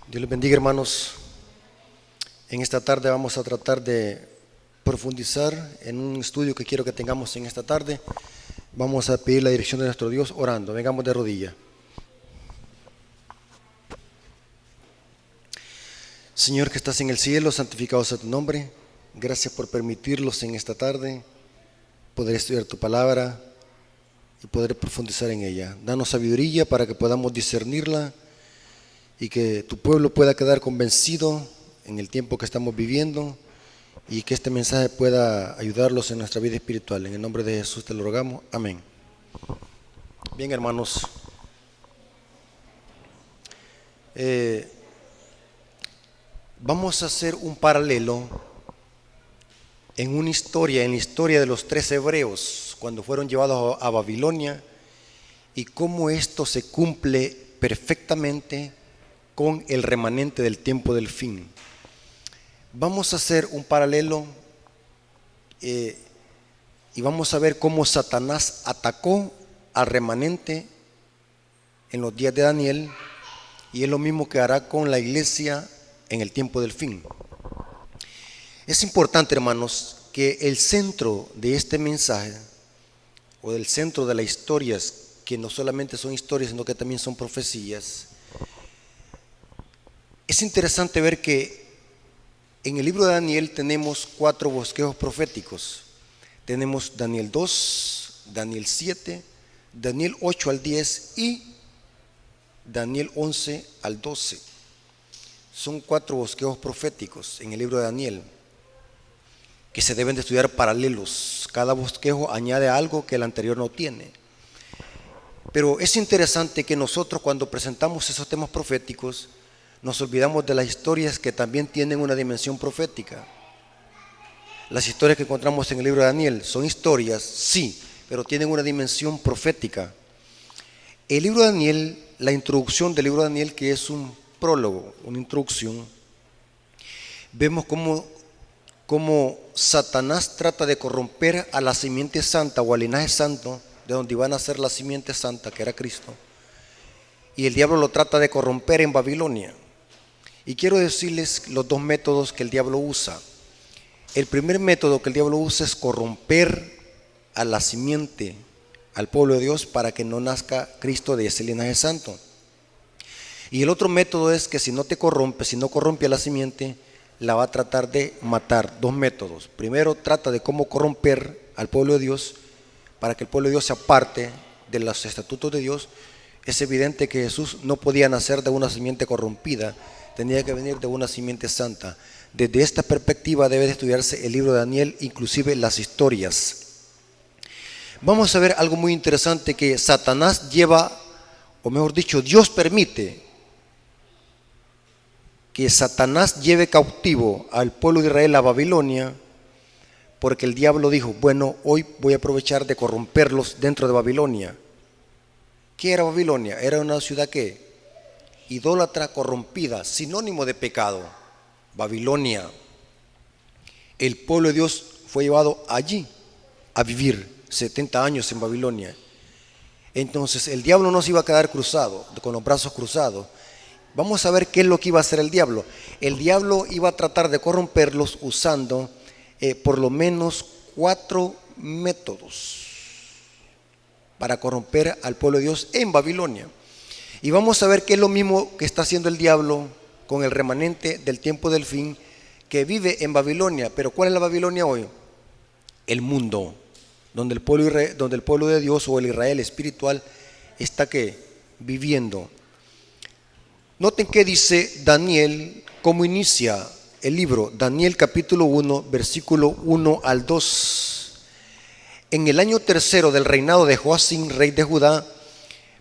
Dios les bendiga, hermanos. En esta tarde vamos a tratar de profundizar en un estudio que quiero que tengamos en esta tarde. Vamos a pedir la dirección de nuestro Dios orando. Vengamos de rodilla. Señor que estás en el cielo, santificado sea tu nombre. Gracias por permitirnos en esta tarde poder estudiar tu palabra y poder profundizar en ella. Danos sabiduría para que podamos discernirla y que tu pueblo pueda quedar convencido en el tiempo que estamos viviendo y que este mensaje pueda ayudarlos en nuestra vida espiritual. En el nombre de Jesús te lo rogamos. Amén. Bien, hermanos. Vamos a hacer un paralelo en una historia, en la historia de los 3 hebreos, cuando fueron llevados a Babilonia, y cómo esto se cumple perfectamente con el remanente del tiempo del fin. Vamos a hacer un paralelo y vamos a ver cómo Satanás atacó al remanente en los días de Daniel, y es lo mismo que hará con la iglesia en el tiempo del fin. Es importante, hermanos, que el centro de este mensaje, o del centro de las historias, que no solamente son historias, sino que también son profecías, es interesante ver que en el libro de Daniel tenemos 4 bosquejos proféticos. Tenemos Daniel 2, Daniel 7, Daniel 8 al 10 y Daniel 11 al 12. Son 4 bosquejos proféticos en el libro de Daniel que se deben de estudiar paralelos. Cada bosquejo añade algo que el anterior no tiene. Pero es interesante que nosotros, cuando presentamos esos temas proféticos, nos olvidamos de las historias que también tienen una dimensión profética. Las historias que encontramos en el libro de Daniel son historias, sí, pero tienen una dimensión profética. El libro de Daniel, la introducción del libro de Daniel, que es un prólogo, una introducción, vemos cómo Satanás trata de corromper a la simiente santa o al linaje santo, de donde iban a ser la simiente santa, que era Cristo, y el diablo lo trata de corromper en Babilonia. Y quiero decirles los 2 métodos que el diablo usa. El primer método que el diablo usa es corromper a la simiente, al pueblo de Dios, para que no nazca Cristo de ese linaje santo. Y el otro método es que si no corrompe a la simiente, la va a tratar de matar. 2 métodos. Primero, trata de cómo corromper al pueblo de Dios para que el pueblo de Dios se aparte de los estatutos de Dios. Es evidente que Jesús no podía nacer de una simiente corrompida, tenía que venir de una simiente santa. Desde esta perspectiva debe de estudiarse el libro de Daniel, inclusive las historias. Vamos a ver algo muy interesante, que Satanás lleva, o mejor dicho, Dios permite que Satanás lleve cautivo al pueblo de Israel a Babilonia, porque el diablo dijo: bueno, hoy voy a aprovechar de corromperlos dentro de Babilonia. ¿Qué era Babilonia? Era una ciudad que idólatra, corrompida, sinónimo de pecado. Babilonia. El pueblo de Dios fue llevado allí a vivir 70 años en Babilonia. Entonces el diablo no se iba a quedar cruzado, con los brazos cruzados. Vamos a ver qué es lo que iba a hacer el diablo. El diablo iba a tratar de corromperlos usando por lo menos 4 métodos para corromper al pueblo de Dios en Babilonia. Y vamos a ver qué es lo mismo que está haciendo el diablo con el remanente del tiempo del fin que vive en Babilonia. Pero ¿cuál es la Babilonia hoy? El mundo, donde el pueblo de Dios, o el Israel espiritual, está viviendo. Noten qué dice Daniel, cómo inicia el libro. Daniel capítulo 1, versículo 1 al 2. En el año 3 del reinado de Joacim, rey de Judá,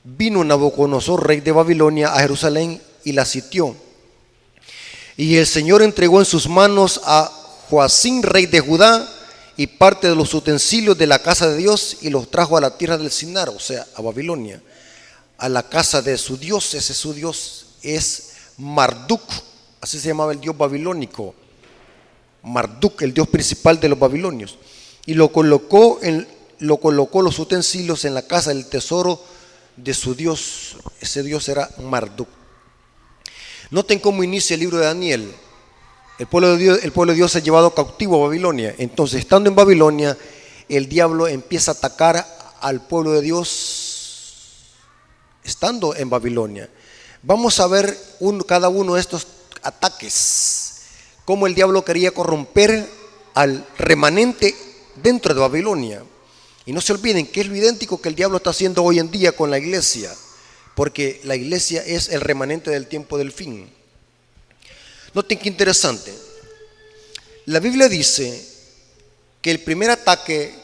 vino Nabucodonosor, rey de Babilonia, a Jerusalén y la sitió. Y el Señor entregó en sus manos a Joacim, rey de Judá, y parte de los utensilios de la casa de Dios, y los trajo a la tierra del Sinar, o sea, a Babilonia, a la casa de su Dios. Ese su Dios es Marduk, así se llamaba el dios babilónico. Marduk, el dios principal de los babilonios. Y lo colocó los utensilios en la casa del tesoro de su Dios. Ese Dios era Marduk. Noten cómo inicia el libro de Daniel. El pueblo de Dios se ha llevado cautivo a Babilonia. Entonces, estando en Babilonia, el diablo empieza a atacar al pueblo de Dios estando en Babilonia. Vamos a ver cada uno de estos ataques, cómo el diablo quería corromper al remanente dentro de Babilonia. Y no se olviden que es lo idéntico que el diablo está haciendo hoy en día con la iglesia, porque la iglesia es el remanente del tiempo del fin. Noten qué interesante. La Biblia dice que el primer ataque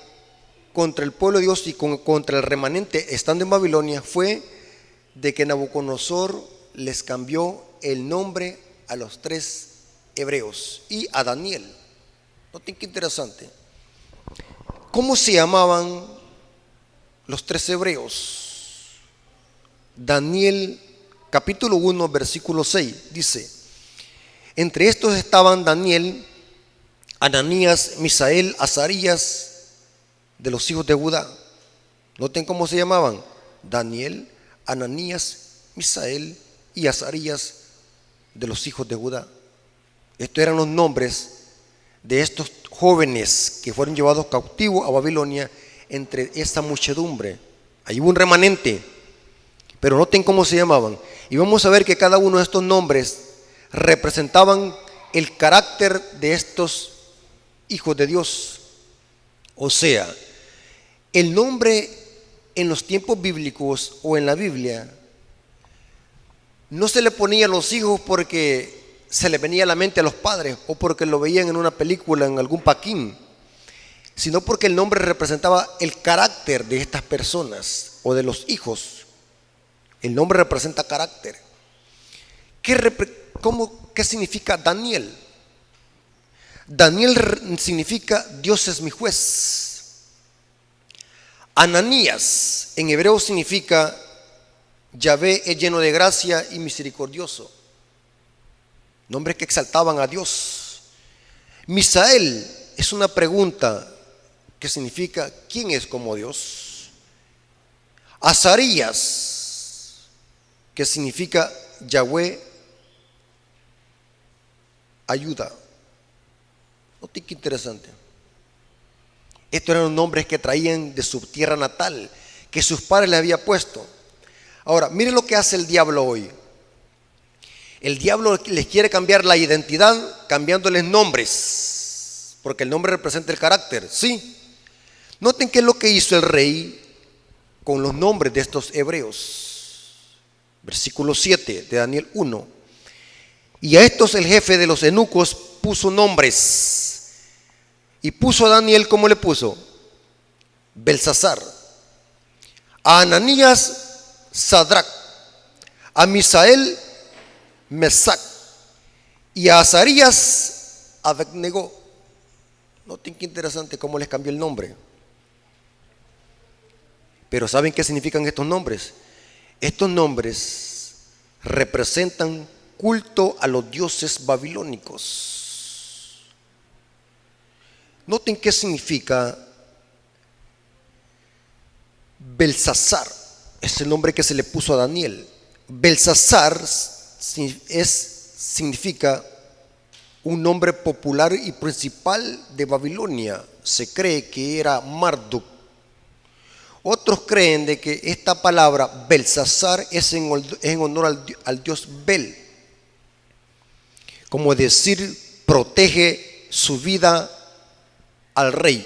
contra el pueblo de Dios y contra el remanente estando en Babilonia fue de que Nabucodonosor les cambió el nombre a los 3 hebreos y a Daniel. Noten qué interesante. ¿Cómo se llamaban los 3 hebreos? Daniel capítulo 1 versículo 6 dice: entre estos estaban Daniel, Ananías, Misael, Azarías, de los hijos de Judá. Noten cómo se llamaban: Daniel, Ananías, Misael y Azarías, de los hijos de Judá. Estos eran los nombres de estos jóvenes que fueron llevados cautivos a Babilonia entre esta muchedumbre. Ahí hubo un remanente, pero noten cómo se llamaban. Y vamos a ver que cada uno de estos nombres representaban el carácter de estos hijos de Dios. O sea, el nombre en los tiempos bíblicos o en la Biblia no se le ponía a los hijos porque se le venía a la mente a los padres o porque lo veían en una película, en algún paquín, sino porque el nombre representaba el carácter de estas personas o de los hijos. El nombre representa carácter. ¿Qué significa Daniel? Daniel significa Dios es mi juez. Ananías en hebreo significa Yahvé es lleno de gracia y misericordioso. Nombres que exaltaban a Dios. Misael es una pregunta que significa ¿quién es como Dios? Azarías, que significa Yahvé ayuda. Noten qué interesante. Estos eran los nombres que traían de su tierra natal, que sus padres les habían puesto. Ahora, miren lo que hace el diablo hoy. El diablo les quiere cambiar la identidad cambiándoles nombres, porque el nombre representa el carácter, ¿sí? Noten qué es lo que hizo el rey con los nombres de estos hebreos. Versículo 7 de Daniel 1. Y a estos el jefe de los eunucos puso nombres. Y puso a Daniel, ¿cómo le puso? Belsasar. A Ananías, Sadrac. A Misael, Mesac. Y a Azarías, Abednego. Noten qué interesante cómo les cambió el nombre. Pero ¿saben qué significan estos nombres? Estos nombres representan culto a los dioses babilónicos. Noten qué significa Belsasar. Es el nombre que se le puso a Daniel. Belsasar significa un nombre popular y principal de Babilonia. Se cree que era Marduk. Otros creen de que esta palabra Belsasar es en honor al dios Bel, como decir protege su vida al rey.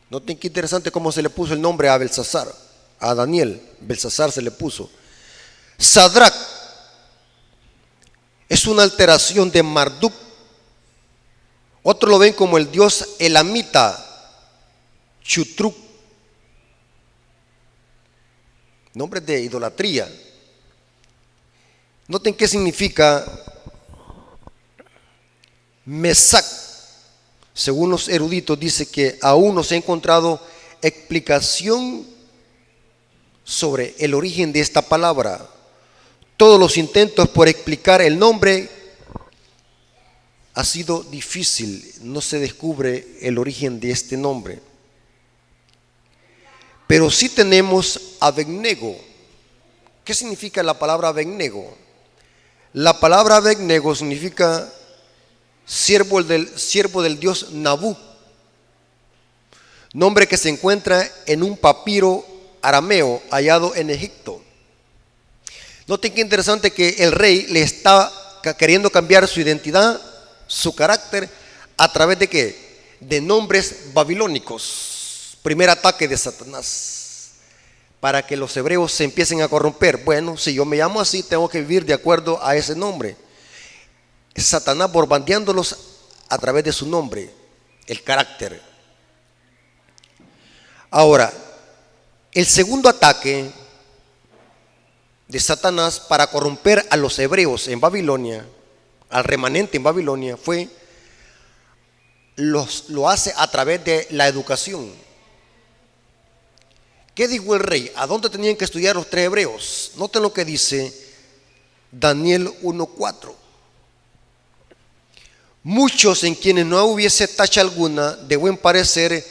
Noten qué interesante cómo se le puso el nombre a Belsasar. A Daniel, Belsasar se le puso. Sadrac es una alteración de Marduk. Otros lo ven como el dios elamita, Chutruk. Nombres de idolatría. Noten qué significa Mesac. Según los eruditos dice que aún no se ha encontrado explicación sobre el origen de esta palabra. Todos los intentos por explicar el nombre ha sido difícil, no se descubre el origen de este nombre. Pero sí tenemos Abednego, ¿Qué significa la palabra Abednego? La palabra Abednego significa siervo del dios Nabú, nombre que se encuentra en un papiro arameo hallado en Egipto. Noten qué interesante que el rey le está queriendo cambiar su identidad, su carácter, a través de ¿qué? De nombres babilónicos. Primer ataque de Satanás, para que los hebreos se empiecen a corromper. Bueno, si yo me llamo así, tengo que vivir de acuerdo a ese nombre. Satanás bombardeándolos a través de su nombre, el carácter. Ahora, el segundo ataque de Satanás para corromper a los hebreos en Babilonia, al remanente en Babilonia, lo hace a través de la educación. ¿Qué dijo el rey? ¿A dónde tenían que estudiar los 3 hebreos? Noten lo que dice Daniel 1:4. Muchos en quienes no hubiese tacha alguna de buen parecer,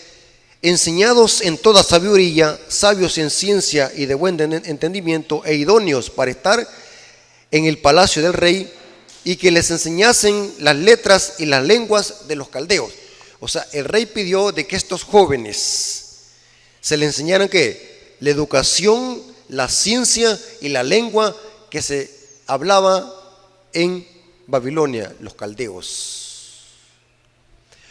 enseñados en toda sabiduría, sabios en ciencia y de buen entendimiento, e idóneos para estar en el palacio del rey, y que les enseñasen las letras y las lenguas de los caldeos. O sea, el rey pidió de que estos jóvenes se les enseñaran ¿qué? La educación, la ciencia y la lengua que se hablaba en Babilonia, los caldeos.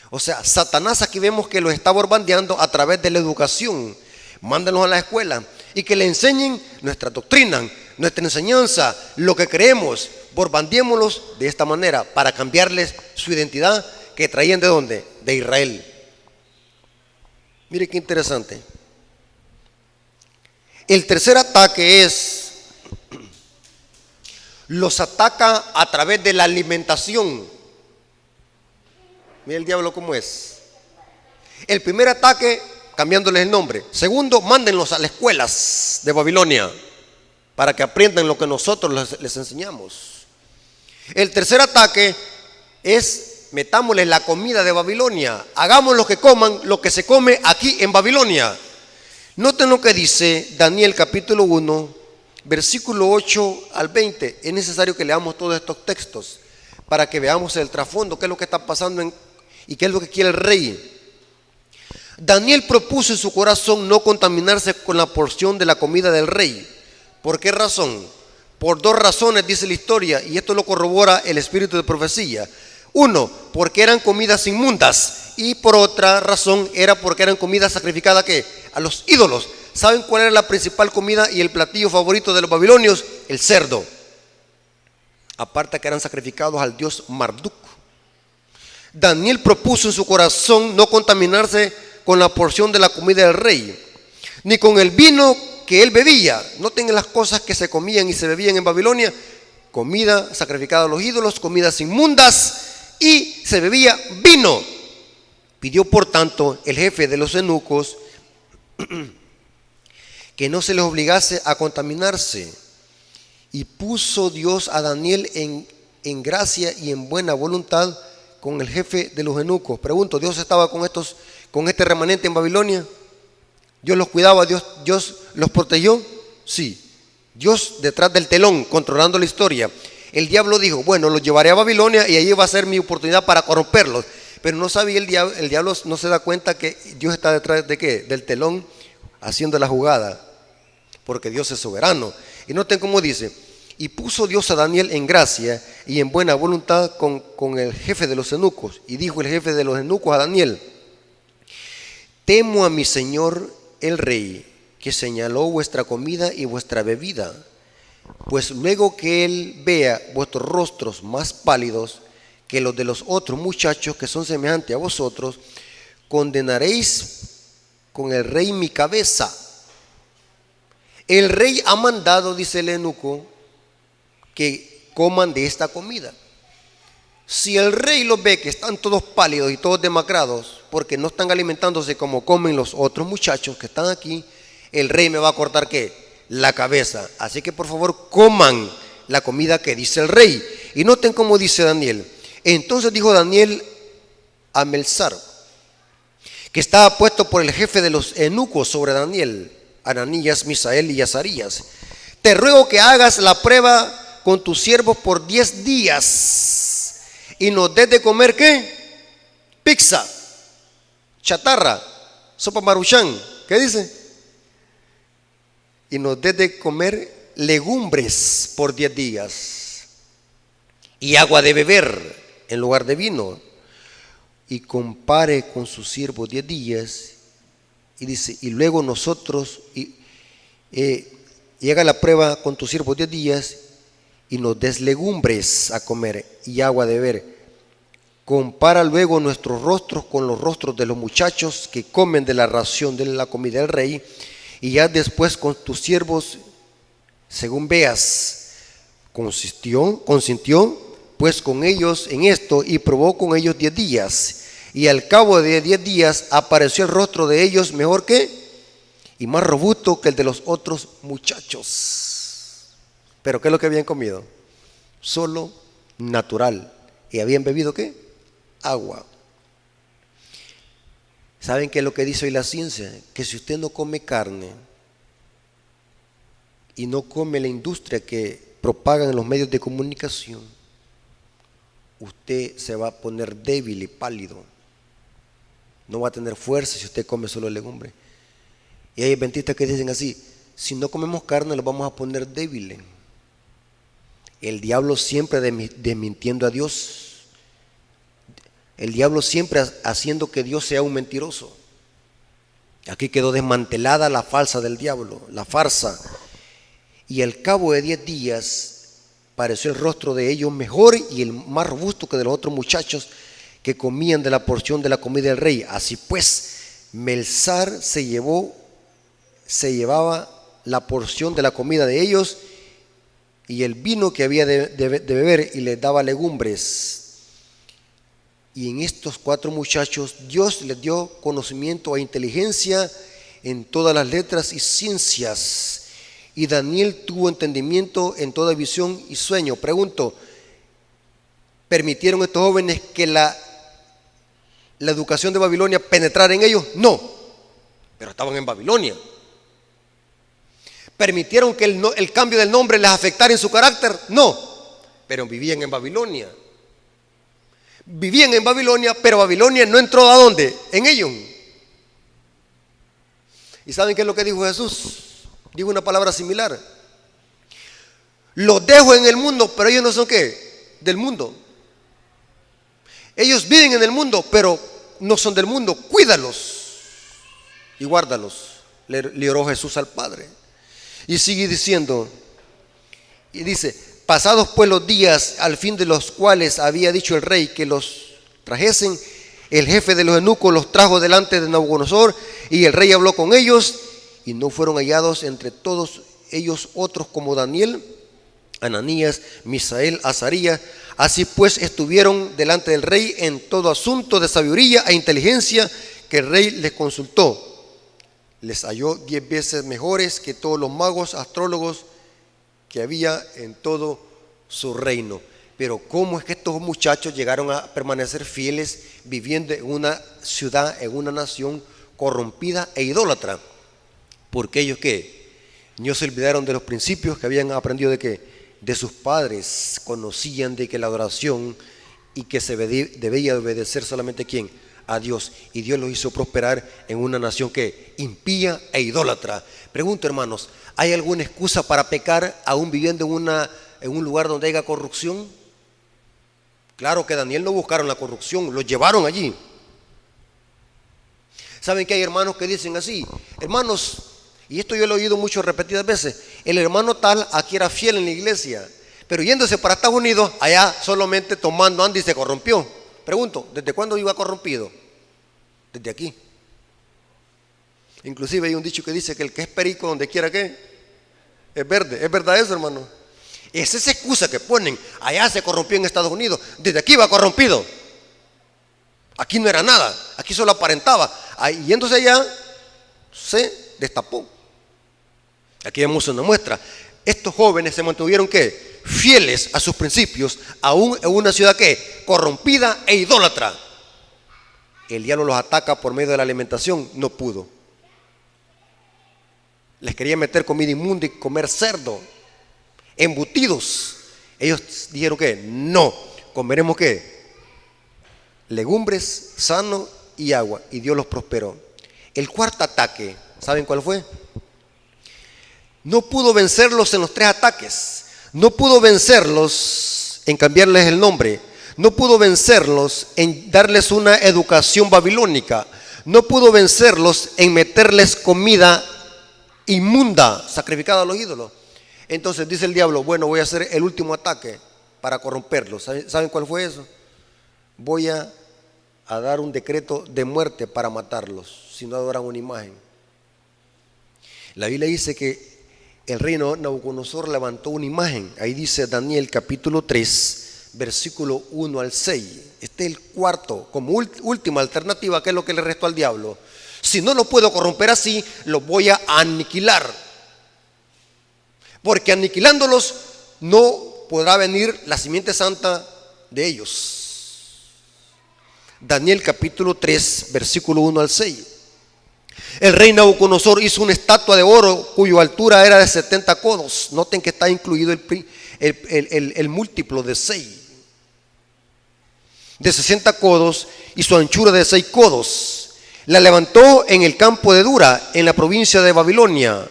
O sea, Satanás aquí vemos que los está bombardeando a través de la educación. Mándanos a la escuela y que le enseñen nuestra doctrina, nuestra enseñanza, lo que creemos. Bombardeémoslos de esta manera para cambiarles su identidad que traían ¿de dónde? De Israel. Mire qué interesante. El tercer ataque es, los ataca a través de la alimentación. Mira el diablo cómo es. El primer ataque, cambiándoles el nombre. Segundo, mándenlos a las escuelas de Babilonia para que aprendan lo que nosotros les enseñamos. El tercer ataque es, metámosles la comida de Babilonia. Hagamos lo que coman, lo que se come aquí en Babilonia. Noten lo que dice Daniel capítulo 1, versículo 8 al 20. Es necesario que leamos todos estos textos para que veamos el trasfondo, qué es lo que está pasando y qué es lo que quiere el rey. Daniel propuso en su corazón no contaminarse con la porción de la comida del rey. ¿Por qué razón? Por 2 razones, dice la historia, y esto lo corrobora el espíritu de profecía. 1, porque eran comidas inmundas, y por otra razón era porque eran comidas sacrificadas ¿qué? A los ídolos. ¿Saben cuál era la principal comida y el platillo favorito de los babilonios? El cerdo. Aparte que eran sacrificados al dios Marduk. Daniel propuso en su corazón no contaminarse con la porción de la comida del rey, ni con el vino que él bebía. Noten las cosas que se comían y se bebían en Babilonia: comida sacrificada a los ídolos, comidas inmundas, y se bebía vino. Pidió por tanto el jefe de los eunucos que no se les obligase a contaminarse, y puso Dios a Daniel en gracia y en buena voluntad con el jefe de los eunucos. Pregunto, ¿Dios estaba con este remanente en Babilonia? ¿Dios los cuidaba? ¿Dios los protegió? Sí. Dios detrás del telón, controlando la historia. El diablo dijo, bueno, los llevaré a Babilonia y ahí va a ser mi oportunidad para corromperlos. Pero no sabía el diablo no se da cuenta que Dios está detrás de ¿qué? Del telón, haciendo la jugada, porque Dios es soberano. Y noten cómo dice, y puso Dios a Daniel en gracia y en buena voluntad con el jefe de los eunucos. Y dijo el jefe de los eunucos a Daniel, temo a mi señor el rey, que señaló vuestra comida y vuestra bebida, pues luego que él vea vuestros rostros más pálidos que los de los otros muchachos que son semejantes a vosotros, condenaréis con el rey mi cabeza. El rey ha mandado, dice el eunuco, que coman de esta comida. Si el rey los ve que están todos pálidos y todos demacrados, porque no están alimentándose como comen los otros muchachos que están aquí, el rey me va a cortar ¿qué? La cabeza. Así que por favor coman la comida que dice el rey. Y noten cómo dice Daniel. Entonces dijo Daniel a Melzar, que estaba puesto por el jefe de los eunucos sobre Daniel, Ananías, Misael y Azarías, te ruego que hagas la prueba con tus siervos por 10 días y nos des de comer ¿qué? Pizza, chatarra, sopa maruchan. ¿Qué dice? Y nos des de comer legumbres por 10 días y agua de beber en lugar de vino. Y compare con sus siervos 10 días y dice, y luego nosotros y haga la prueba con tus siervos 10 días y nos des legumbres a comer y agua de beber. Compara luego nuestros rostros con los rostros de los muchachos que comen de la ración de la comida del rey, y ya después con tus siervos según veas. Consintió pues con ellos en esto y probó con ellos 10 días. Y al cabo de 10 días apareció el rostro de ellos mejor que y más robusto que el de los otros muchachos. Pero ¿qué es lo que habían comido? Solo natural. ¿Y habían bebido qué? Agua. ¿Saben qué es lo que dice hoy la ciencia? Que si usted no come carne y no come la industria que propagan en los medios de comunicación, usted se va a poner débil y pálido. No va a tener fuerza si usted come solo legumbre. Y hay adventistas que dicen así: si no comemos carne, los vamos a poner débiles. El diablo siempre desmintiendo a Dios. El diablo siempre haciendo que Dios sea un mentiroso. Aquí quedó desmantelada la falsa del diablo, la farsa. Y al cabo de 10 días pareció el rostro de ellos mejor y el más robusto que de los otros muchachos que comían de la porción de la comida del rey. Así pues, Melzar se llevaba la porción de la comida de ellos y el vino que había de beber, y les daba legumbres. Y en estos 4 muchachos Dios les dio conocimiento e inteligencia en todas las letras y ciencias. Y Daniel tuvo entendimiento en toda visión y sueño. Pregunto, ¿permitieron estos jóvenes que la educación de Babilonia penetrara en ellos? No, pero estaban en Babilonia. ¿Permitieron que el cambio del nombre les afectara en su carácter? No, pero vivían en Babilonia. Vivían en Babilonia, pero Babilonia no entró ¿a dónde? En ellos. ¿Y saben qué es lo que dijo Jesús? Digo una palabra similar. Los dejo en el mundo, pero ellos no son ¿qué? Del mundo. Ellos viven en el mundo, pero no son del mundo. Cuídalos y guárdalos. Le oró Jesús al Padre. Y sigue diciendo, y dice: pasados pues los días al fin de los cuales había dicho el rey que los trajesen, el jefe de los eunucos los trajo delante de Nabucodonosor, y el rey habló con ellos, y no fueron hallados entre todos ellos otros como Daniel, Ananías, Misael, Azarías. Así pues estuvieron delante del rey en todo asunto de sabiduría e inteligencia que el rey les consultó. Les halló 10 veces mejores que todos los magos, astrólogos que había en todo su reino. Pero ¿cómo es que estos muchachos llegaron a permanecer fieles viviendo en una ciudad, en una nación corrompida e idólatra? Porque ellos ¿qué? No se olvidaron de los principios que habían aprendido de que de sus padres. Conocían de que la adoración y que se debía obedecer solamente ¿quién? A Dios. Y Dios los hizo prosperar en una nación que impía e idólatra. Pregunto, hermanos, ¿hay alguna excusa para pecar aún viviendo en un lugar donde haya corrupción? Claro que Daniel no buscaron la corrupción, lo llevaron allí. ¿Saben que hay hermanos que dicen así? Hermanos, y esto yo lo he oído mucho repetidas veces: el hermano tal aquí era fiel en la iglesia, pero yéndose para Estados Unidos, allá solamente tomando anda y se corrompió. Pregunto, ¿desde cuándo iba corrompido? Desde aquí. Inclusive hay un dicho que dice que el que es perico donde quiera que es verde. ¿Es verdad eso, hermano? Es esa excusa que ponen: allá se corrompió en Estados Unidos, desde aquí va corrompido. Aquí no era nada, aquí solo aparentaba. Ahí, yéndose allá, se destapó. Aquí vemos una muestra. Estos jóvenes se mantuvieron ¿qué? Fieles a sus principios, aún en una ciudad ¿qué? Corrompida e idólatra. El diablo los ataca por medio de la alimentación, no pudo. Les quería meter comida inmunda y comer cerdo, embutidos. Ellos dijeron que no, comeremos ¿qué? Legumbres, sano y agua. Y Dios los prosperó. El cuarto ataque, ¿saben cuál fue? No pudo vencerlos en los 3 ataques. No pudo vencerlos en cambiarles el nombre. No pudo vencerlos en darles una educación babilónica. No pudo vencerlos en meterles comida inmunda, sacrificada a los ídolos. Entonces dice el diablo, bueno, voy a hacer el último ataque para corromperlos. ¿Saben cuál fue eso? Voy a dar un decreto de muerte para matarlos si no adoran una imagen. La Biblia dice que el rey Nabucodonosor levantó una imagen. Ahí dice Daniel capítulo 3, versículo 1 al 6. Este es el cuarto, como última alternativa, que es lo que le restó al diablo. Si no lo puedo corromper así, los voy a aniquilar. Porque aniquilándolos no podrá venir la simiente santa de ellos. Daniel capítulo 3, versículo 1 al 6. El rey Nabucodonosor hizo una estatua de oro cuya altura era de 70 codos. Noten que está incluido el múltiplo de 6. De 60 codos y su anchura de 6 codos. La levantó en el campo de Dura, en la provincia de Babilonia.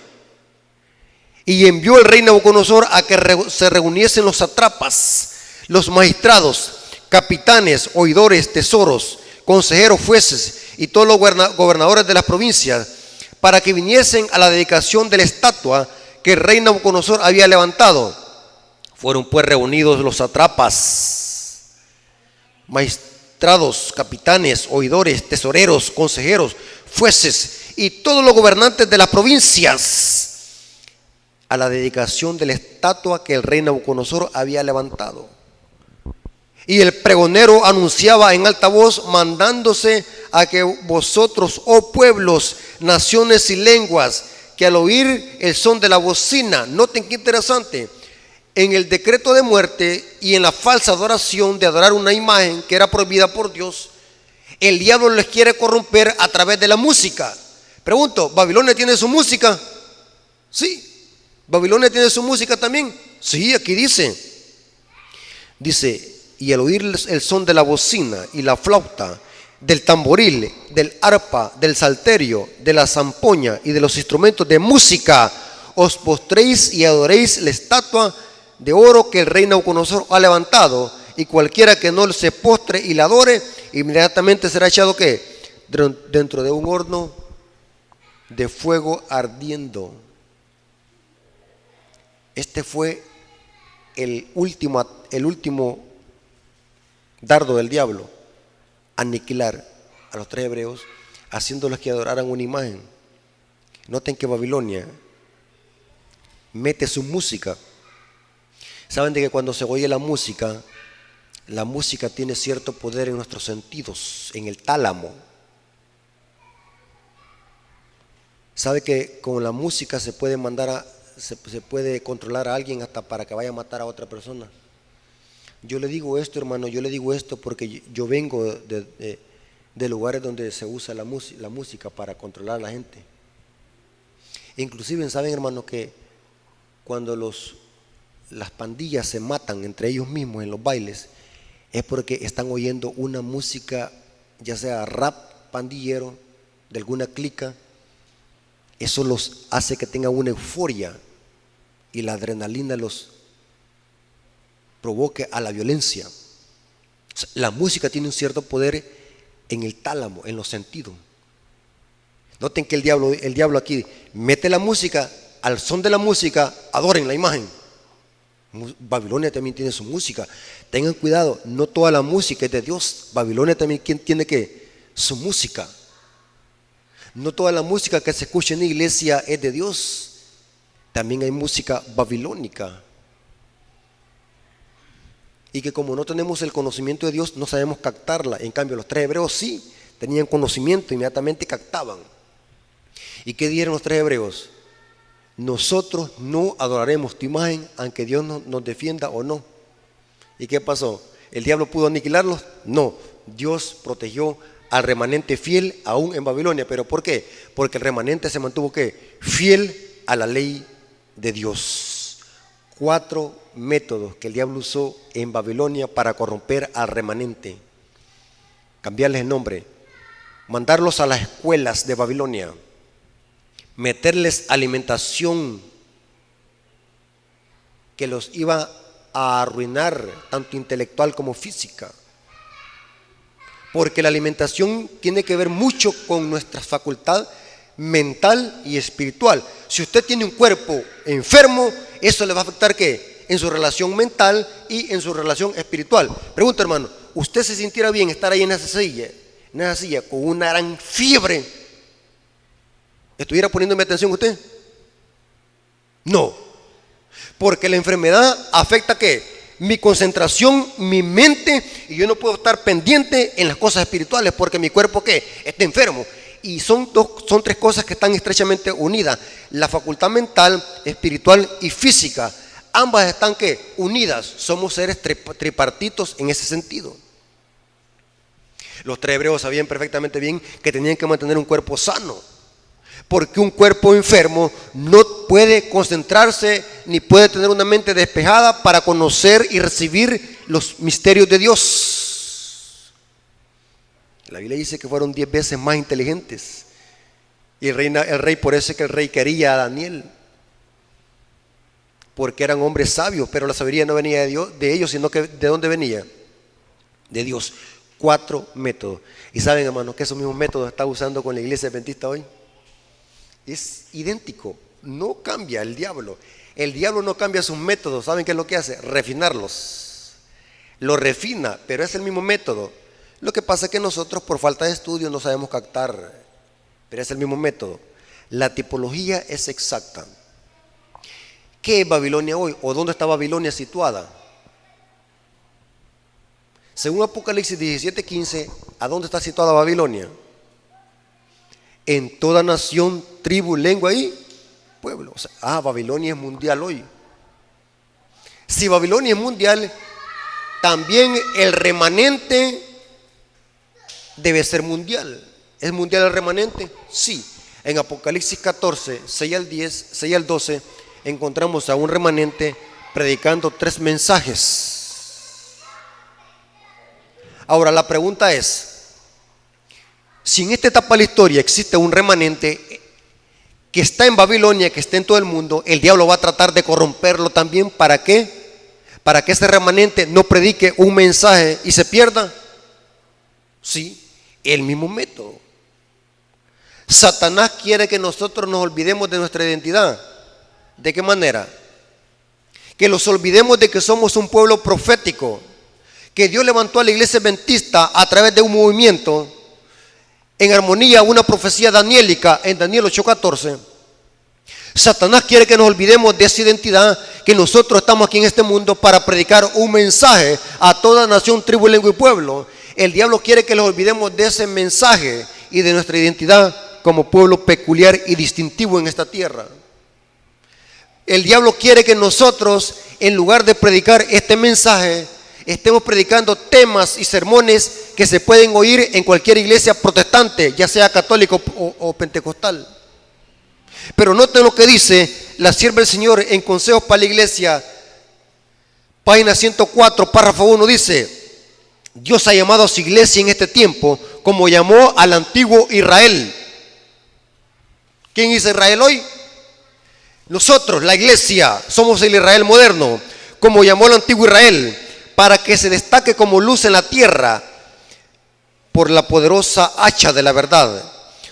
Y envió el rey Nabucodonosor a que se reuniesen los satrapas, los magistrados, capitanes, oidores, tesoros, consejeros, jueces y todos los gobernadores de las provincias, para que viniesen a la dedicación de la estatua que el rey Nabucodonosor había levantado. Fueron pues reunidos los satrapas, magistrados, capitanes, oidores, tesoreros, consejeros, jueces y todos los gobernantes de las provincias a la dedicación de la estatua que el rey Nabucodonosor había levantado. Y el pregonero anunciaba en alta voz, mandándose a que vosotros, oh pueblos, naciones y lenguas, que al oír el son de la bocina, noten qué interesante, en el decreto de muerte y en la falsa adoración de adorar una imagen que era prohibida por Dios, el diablo les quiere corromper a través de la música. Pregunto, ¿Babilonia tiene su música? Sí. ¿Babilonia tiene su música también? Sí, aquí dice, y al oír el son de la bocina y la flauta, del tamboril, del arpa, del salterio, de la zampoña y de los instrumentos de música, os postréis y adoréis la estatua de oro que el rey Nabucodonosor ha levantado, y cualquiera que no se postre y la adore, inmediatamente será echado ¿qué? Dentro de un horno de fuego ardiendo. Este fue el último dardo del diablo, aniquilar a los 3 hebreos, haciéndolos que adoraran una imagen. Noten que Babilonia mete su música. Saben de que cuando se oye la música tiene cierto poder en nuestros sentidos, en el tálamo. Sabe que con la música se puede se puede controlar a alguien hasta para que vaya a matar a otra persona. Yo le digo esto, hermano, porque yo vengo de lugares donde se usa la música para controlar a la gente. Inclusive, ¿saben, hermano, que cuando las pandillas se matan entre ellos mismos en los bailes, es porque están oyendo una música, ya sea rap pandillero, de alguna clica? Eso los hace que tengan una euforia y la adrenalina los provoque a la violencia. O sea, la música tiene un cierto poder en el tálamo, en los sentidos. Noten que el diablo aquí mete la música, al son de la música adoren la imagen. Babilonia también tiene su música. Tengan cuidado, no toda la música es de Dios. Babilonia también tiene su música. No toda la música que se escucha en la iglesia es de Dios. También hay música babilónica. Y que como no tenemos el conocimiento de Dios, no sabemos captarla. En cambio, los 3 hebreos sí tenían conocimiento, inmediatamente captaban. ¿Y qué dijeron los 3 hebreos? Nosotros no adoraremos tu imagen, aunque Dios nos defienda o no. ¿Y qué pasó? ¿El diablo pudo aniquilarlos? No. Dios protegió al remanente fiel aún en Babilonia. ¿Pero por qué? Porque el remanente se mantuvo ¿qué? Fiel a la ley de Dios. 4 métodos que el diablo usó en Babilonia para corromper al remanente. Cambiarles el nombre, mandarlos a las escuelas de Babilonia, meterles alimentación que los iba a arruinar tanto intelectual como física, porque la alimentación tiene que ver mucho con nuestra facultad mental y espiritual. Si usted tiene un cuerpo enfermo, eso le va a afectar ¿qué? En su relación mental y en su relación espiritual. Pregunta, hermano, ¿usted se sintiera bien estar ahí en esa silla con una gran fiebre? ¿Estuviera poniéndome atención usted? No, porque la enfermedad afecta ¿qué? Mi concentración, mi mente, y yo no puedo estar pendiente en las cosas espirituales porque mi cuerpo ¿qué? Está enfermo. Y son 3 cosas que están estrechamente unidas: la facultad mental, espiritual y física. Ambas están ¿qué? Unidas. Somos seres tripartitos en ese sentido. Los 3 hebreos sabían perfectamente bien que tenían que mantener un cuerpo sano, porque un cuerpo enfermo no puede concentrarse ni puede tener una mente despejada para conocer y recibir los misterios de Dios. La Biblia dice que fueron 10 veces más inteligentes. Y el rey, por eso es que el rey quería a Daniel, porque eran hombres sabios, pero la sabiduría no venía de ellos, sino que ¿de dónde venía? De Dios. 4 métodos. Y saben, hermanos, que esos mismos métodos está usando con la iglesia adventista hoy. Es idéntico, no cambia el diablo. El diablo no cambia sus métodos. ¿Saben qué es lo que hace? Refinarlos. Lo refina, pero es el mismo método. Lo que pasa es que nosotros por falta de estudio no sabemos captar, pero es el mismo método. La tipología es exacta. ¿Qué es Babilonia hoy? ¿O dónde está Babilonia situada? Según Apocalipsis 17:15, ¿a dónde está situada Babilonia? En toda nación, tribu, lengua y pueblo. O sea, Babilonia es mundial hoy. Si Babilonia es mundial, también el remanente debe ser mundial. ¿Es mundial el remanente? Sí. En Apocalipsis 14, 6 al 12, encontramos a un remanente predicando 3 mensajes. Ahora la pregunta es, si en esta etapa de la historia existe un remanente que está en Babilonia, que está en todo el mundo, el diablo va a tratar de corromperlo también. ¿Para qué? Para que ese remanente no predique un mensaje y se pierda. Sí, el mismo método. Satanás quiere que nosotros nos olvidemos de nuestra identidad. ¿De qué manera? Que los olvidemos de que somos un pueblo profético, que Dios levantó a la iglesia adventista a través de un movimiento en armonía a una profecía daniélica en Daniel 8:14. Satanás quiere que nos olvidemos de esa identidad, que nosotros estamos aquí en este mundo para predicar un mensaje a toda nación, tribu, lengua y pueblo. El diablo quiere que nos olvidemos de ese mensaje y de nuestra identidad como pueblo peculiar y distintivo en esta tierra. El diablo quiere que nosotros, en lugar de predicar este mensaje, estemos predicando temas y sermones que se pueden oír en cualquier iglesia protestante, ya sea católico o pentecostal. Pero noten lo que dice la sierva del Señor en Consejos para la Iglesia, página 104, párrafo 1, dice: Dios ha llamado a su iglesia en este tiempo como llamó al antiguo Israel. ¿Quién es Israel hoy? Nosotros, la iglesia, somos el Israel moderno, como llamó al antiguo Israel, para que se destaque como luz en la tierra por la poderosa hacha de la verdad.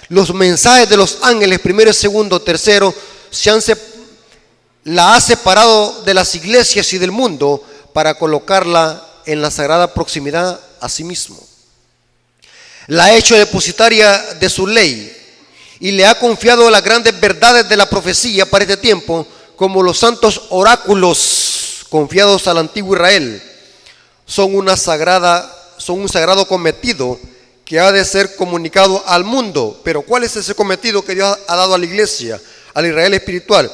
Los mensajes de los ángeles, primero, segundo, tercero, la ha separado de las iglesias y del mundo para colocarla en la sagrada proximidad a sí mismo. La ha hecho depositaria de su ley y le ha confiado las grandes verdades de la profecía para este tiempo, como los santos oráculos confiados al antiguo Israel. Son un sagrado cometido que ha de ser comunicado al mundo. Pero ¿cuál es ese cometido que Dios ha dado a la iglesia, al Israel espiritual?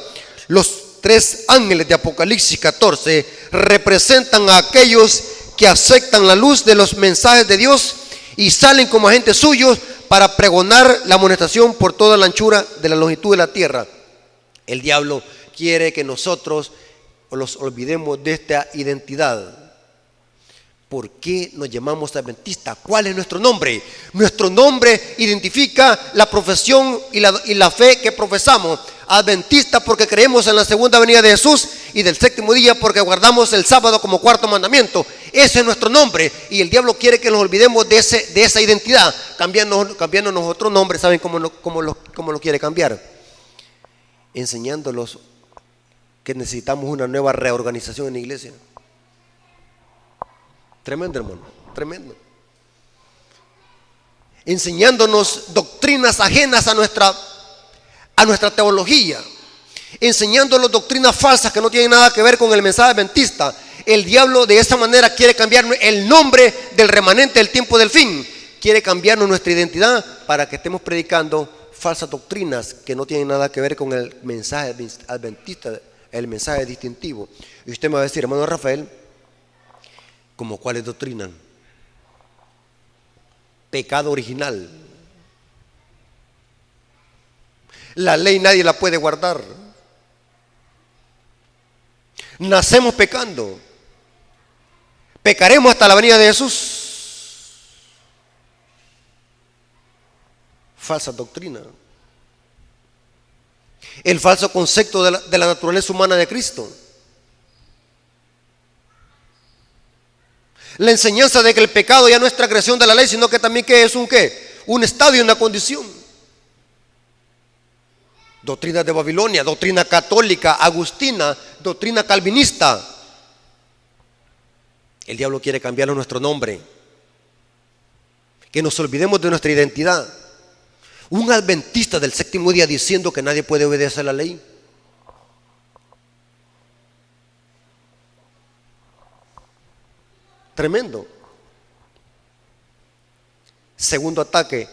Los 3 ángeles de Apocalipsis 14 representan a aquellos que aceptan la luz de los mensajes de Dios y salen como agentes suyos para pregonar la amonestación por toda la anchura de la longitud de la tierra. El diablo quiere que nosotros los olvidemos de esta identidad. ¿Por qué nos llamamos adventistas? ¿Cuál es nuestro nombre? Nuestro nombre identifica la profesión y la fe que profesamos. Adventistas porque creemos en la segunda venida de Jesús, y del séptimo día porque guardamos el sábado como cuarto mandamiento. Ese es nuestro nombre, y el diablo quiere que nos olvidemos de esa identidad, cambiándonos otro nombre. ¿Saben cómo lo quiere cambiar? Enseñándolos que necesitamos una nueva reorganización en la iglesia. Tremendo, hermano, tremendo. Enseñándonos doctrinas ajenas a nuestra teología, enseñándonos doctrinas falsas que no tienen nada que ver con el mensaje adventista. El diablo de esa manera quiere cambiar el nombre del remanente del tiempo del fin. Quiere cambiarnos nuestra identidad para que estemos predicando falsas doctrinas que no tienen nada que ver con el mensaje adventista, el mensaje distintivo. Y usted me va a decir, hermano Rafael, ¿como cuáles doctrinas? Pecado original. La ley nadie la puede guardar. Nacemos pecando. Pecaremos hasta la venida de Jesús. Falsa doctrina. El falso concepto de la naturaleza humana de Cristo. La enseñanza de que el pecado ya no es transgresión de la ley, sino que también que es un estado y una condición. Doctrina de Babilonia, doctrina católica, agustina, doctrina calvinista. El diablo quiere cambiar nuestro nombre, que nos olvidemos de nuestra identidad. Un adventista del séptimo día diciendo que nadie puede obedecer la ley. Tremendo. Segundo ataque,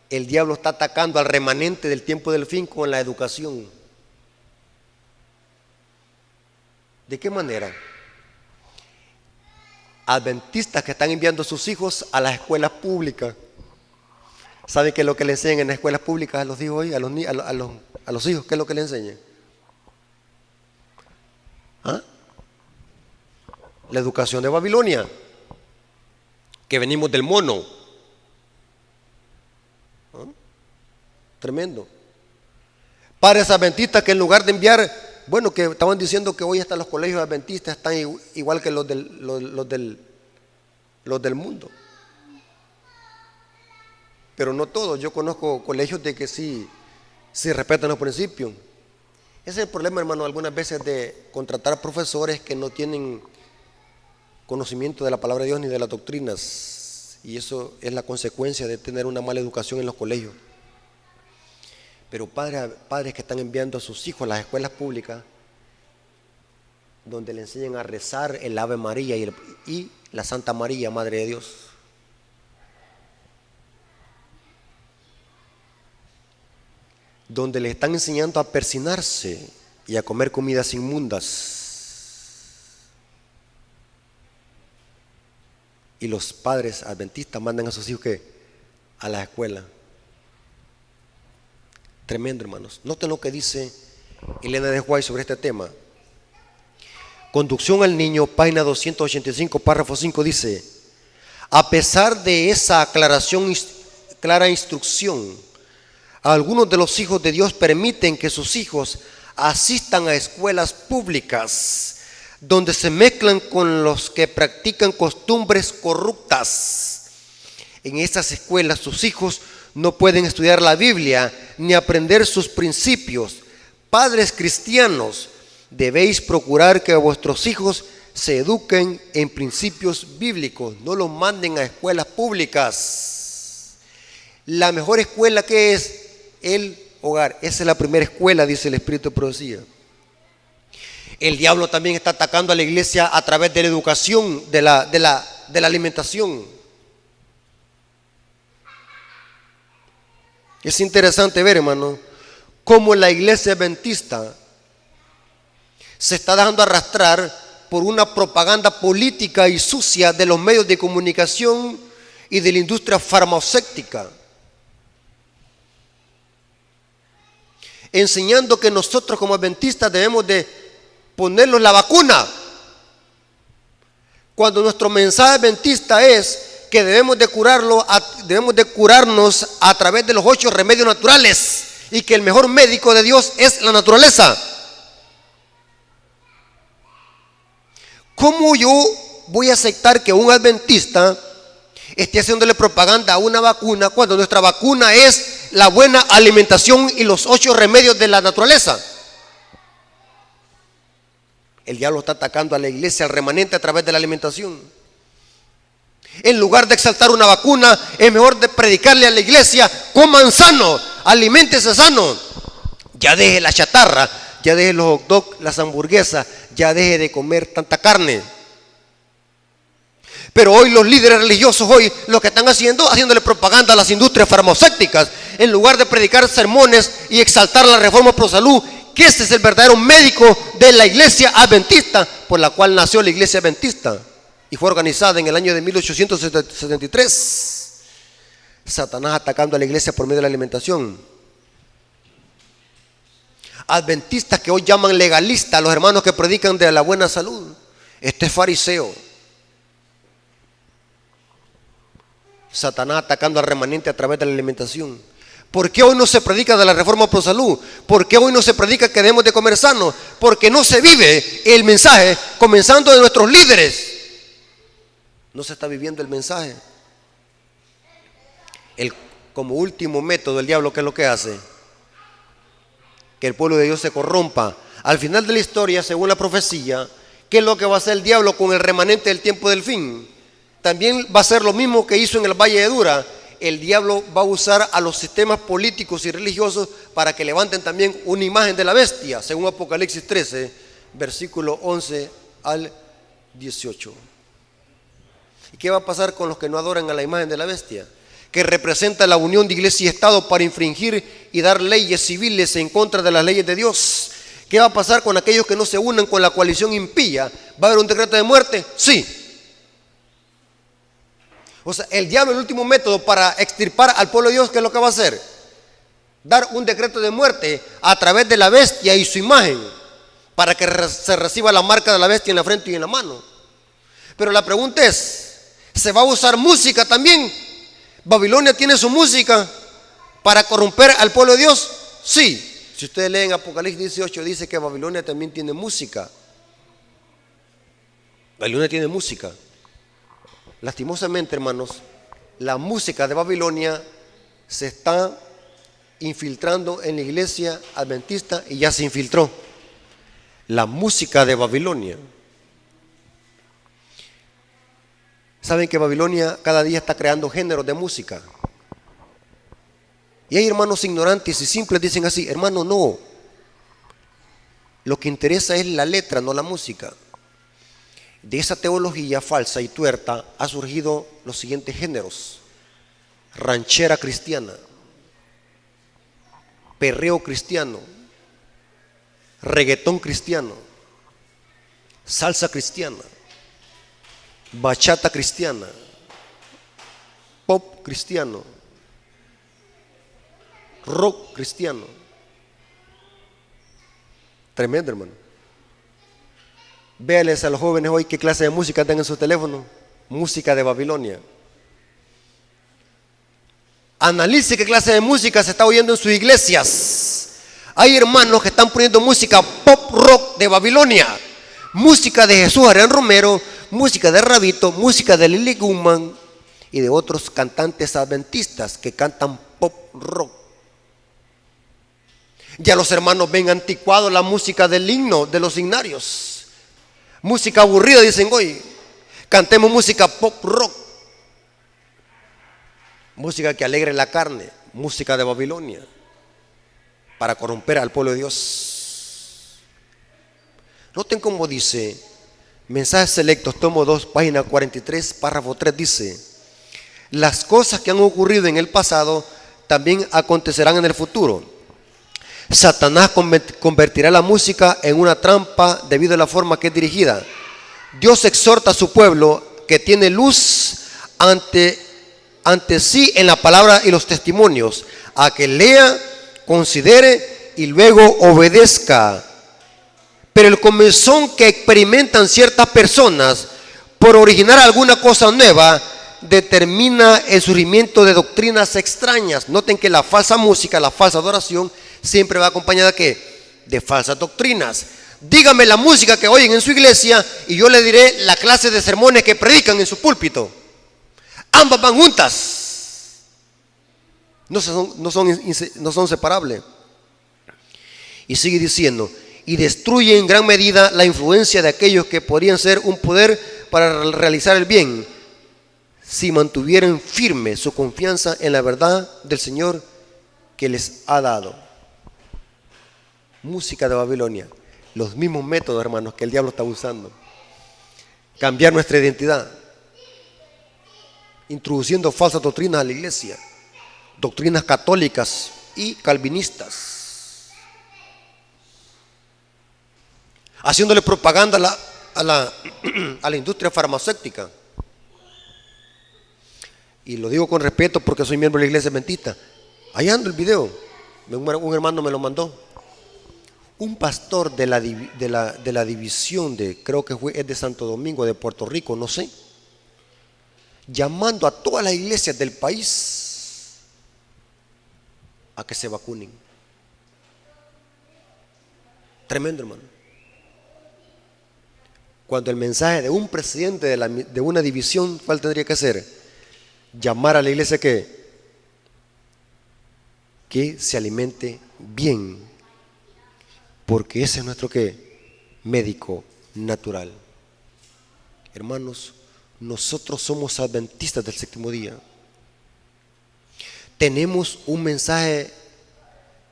el diablo está atacando al remanente del tiempo del fin con la educación. ¿De qué manera? Adventistas que están enviando a sus hijos a las escuelas públicas. ¿Saben qué es lo que le enseñan en las escuelas públicas a los hijos hoy? A los hijos, ¿qué es lo que le enseñan? ¿Ah? La educación de Babilonia, que venimos del mono. ¿Ah? Tremendo. Padres adventistas que en lugar de enviar, bueno, que estaban diciendo que hoy hasta los colegios adventistas están igual que los del mundo. Pero no todos. Yo conozco colegios de que sí respetan los principios. Ese es el problema, hermano, algunas veces de contratar profesores que no tienen conocimiento de la palabra de Dios ni de las doctrinas, y eso es la consecuencia de tener una mala educación en los colegios. Pero padres que están enviando a sus hijos a las escuelas públicas, donde le enseñan a rezar el Ave María y la Santa María, Madre de Dios. Donde le están enseñando a persinarse y a comer comidas inmundas. Y los padres adventistas mandan a sus hijos a la escuela. Tremendo, hermanos. Noten lo que dice Elena de White sobre este tema. Conducción al niño, página 285, párrafo 5, dice: a pesar de esa clara instrucción, algunos de los hijos de Dios permiten que sus hijos asistan a escuelas públicas donde se mezclan con los que practican costumbres corruptas. En estas escuelas sus hijos no pueden estudiar la Biblia ni aprender sus principios. Padres cristianos, debéis procurar que vuestros hijos se eduquen en principios bíblicos. No los manden a escuelas públicas. La mejor escuela, que es el hogar. Esa es la primera escuela, dice el Espíritu de Profecía. El diablo también está atacando a la iglesia a través de la educación, de la alimentación. Es interesante ver, hermano, cómo la iglesia adventista se está dejando arrastrar por una propaganda política y sucia de los medios de comunicación y de la industria farmacéutica. enseñando que nosotros como adventistas debemos de ponernos la vacuna, cuando nuestro mensaje adventista es que debemos de curarnos a través de los 8 remedios naturales y que el mejor médico de Dios es la naturaleza. ¿Cómo yo voy a aceptar que un adventista esté haciéndole propaganda a una vacuna cuando nuestra vacuna es la buena alimentación y los 8 remedios de la naturaleza? El diablo está atacando a la iglesia, al remanente, a través de la alimentación. En lugar de exaltar una vacuna, es mejor de predicarle a la iglesia: coman sano, aliméntese sano, ya deje la chatarra, ya deje los hot dogs, las hamburguesas, ya deje de comer tanta carne. Pero hoy los líderes religiosos, hoy lo que están haciéndole propaganda a las industrias farmacéuticas, en lugar de predicar sermones y exaltar la reforma pro salud, que este es el verdadero médico de la iglesia adventista, por la cual nació la iglesia adventista y fue organizada en el año de 1873. Satanás atacando a la iglesia por medio de la alimentación. Adventistas que hoy llaman legalistas a los hermanos que predican de la buena salud. Este es fariseo. Satanás atacando al remanente a través de la alimentación. ¿Por qué hoy no se predica de la reforma pro salud? ¿Por qué hoy no se predica que debemos de comer sano? Porque no se vive el mensaje, comenzando de nuestros líderes. No se está viviendo el mensaje. Como último método, el diablo, ¿qué es lo que hace? Que el pueblo de Dios se corrompa. Al final de la historia, según la profecía, ¿qué es lo que va a hacer el diablo con el remanente del tiempo del fin? También va a ser lo mismo que hizo en el Valle de Dura. El diablo va a usar a los sistemas políticos y religiosos para que levanten también una imagen de la bestia, según Apocalipsis 13, versículo 11 al 18. ¿Y qué va a pasar con los que no adoran a la imagen de la bestia? Que representa la unión de iglesia y Estado para infringir y dar leyes civiles en contra de las leyes de Dios. ¿Qué va a pasar con aquellos que no se unan con la coalición impía? ¿Va a haber un decreto de muerte? Sí. O sea, el diablo, el último método para extirpar al pueblo de Dios, ¿qué es lo que va a hacer? Dar un decreto de muerte a través de la bestia y su imagen, para que se reciba la marca de la bestia en la frente y en la mano. Pero la pregunta es, ¿se va a usar música también? ¿Babilonia tiene su música para corromper al pueblo de Dios? Sí. Si ustedes leen Apocalipsis 18, dice que Babilonia también tiene música. Babilonia tiene música. Lastimosamente, hermanos, la música de Babilonia se está infiltrando en la iglesia adventista y ya se infiltró. La música de Babilonia. Saben que Babilonia cada día está creando géneros de música. Y hay hermanos ignorantes y simples dicen así: hermano, no. Lo que interesa es la letra, no la música. De esa teología falsa y tuerta ha surgido los siguientes géneros: ranchera cristiana, perreo cristiano, reggaetón cristiano, salsa cristiana, bachata cristiana, pop cristiano, rock cristiano. Tremendo, hermano. Véales a los jóvenes hoy qué clase de música tienen en su teléfono. Música de Babilonia. Analice qué clase de música se está oyendo en sus iglesias. Hay hermanos que están poniendo música pop rock de Babilonia, música de Jesús Adrián Romero, música de Rabito, música de Lily Guzmán y de otros cantantes adventistas que cantan pop rock. Ya los hermanos ven anticuado la música del himno, de los himnarios. Música aburrida, dicen hoy. Cantemos música pop rock. Música que alegre la carne. Música de Babilonia. Para corromper al pueblo de Dios. Noten cómo dice Mensajes Selectos, tomo 2, página 43, párrafo 3, dice: las cosas que han ocurrido en el pasado también acontecerán en el futuro. Satanás convertirá la música en una trampa debido a la forma que es dirigida. Dios exhorta a su pueblo que tiene luz ante sí en la palabra y los testimonios, a que lea, considere y luego obedezca. Pero el comezón que experimentan ciertas personas por originar alguna cosa nueva determina el surgimiento de doctrinas extrañas. Noten que la falsa música, la falsa adoración siempre va acompañada de falsas doctrinas. Dígame la música que oyen en su iglesia y yo le diré la clase de sermones que predican en su púlpito. Ambas van juntas. No son separables. Y sigue diciendo, y destruye en gran medida la influencia de aquellos que podrían ser un poder para realizar el bien, si mantuvieran firme su confianza en la verdad del Señor que les ha dado. Música de Babilonia. Los mismos métodos, hermanos, que el diablo está usando. Cambiar nuestra identidad. Introduciendo falsas doctrinas a la iglesia. Doctrinas católicas y calvinistas. Haciéndole propaganda a la industria farmacéutica. Y lo digo con respeto porque soy miembro de la iglesia adventista. Ahí ando el video. Un hermano me lo mandó. Un pastor de la división creo que es de Santo Domingo, de Puerto Rico, no sé, llamando a todas las iglesias del país a que se vacunen. Tremendo, hermano. Cuando el mensaje de un presidente de una división, ¿cuál tendría que hacer? Llamar a la iglesia que se alimente bien. Porque ese es nuestro médico natural. Hermanos, nosotros somos adventistas del séptimo día. Tenemos un mensaje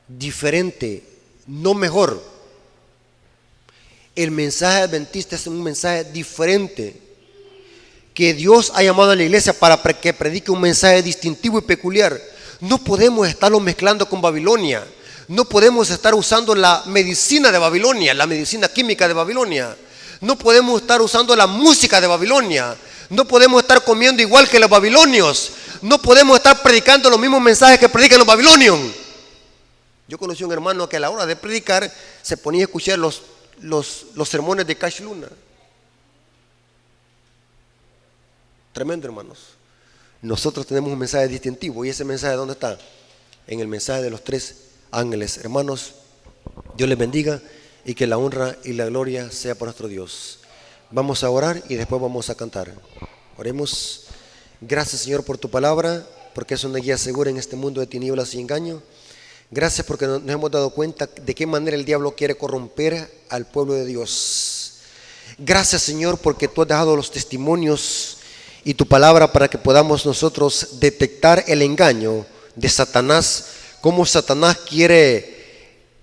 diferente, no mejor. El mensaje adventista es un mensaje diferente. Que Dios ha llamado a la iglesia para que predique un mensaje distintivo y peculiar. No podemos estarlo mezclando con Babilonia. No podemos estar usando la medicina de Babilonia, la medicina química de Babilonia. No podemos estar usando la música de Babilonia. No podemos estar comiendo igual que los babilonios. No podemos estar predicando los mismos mensajes que predican los babilonios. Yo conocí a un hermano que a la hora de predicar se ponía a escuchar los sermones de Cash Luna. Tremendo, hermanos. Nosotros tenemos un mensaje distintivo. ¿Y ese mensaje dónde está? En el mensaje de los 3 ángeles. Hermanos, Dios les bendiga y que la honra y la gloria sea por nuestro Dios. Vamos a orar y después vamos a cantar. Oremos. Gracias, Señor, por tu palabra, porque es una guía segura en este mundo de tinieblas y engaño. Gracias porque nos hemos dado cuenta de qué manera el diablo quiere corromper al pueblo de Dios. Gracias, Señor, porque tú has dejado los testimonios y tu palabra para que podamos nosotros detectar el engaño de Satanás, cómo Satanás quiere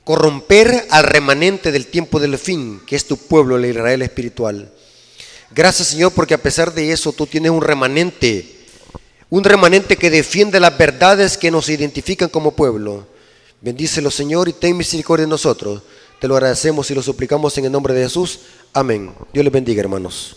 corromper al remanente del tiempo del fin, que es tu pueblo, el Israel espiritual. Gracias, Señor, porque a pesar de eso tú tienes un remanente que defiende las verdades que nos identifican como pueblo. Bendícelo, Señor, y ten misericordia de nosotros. Te lo agradecemos y lo suplicamos en el nombre de Jesús. Amén. Dios les bendiga, hermanos.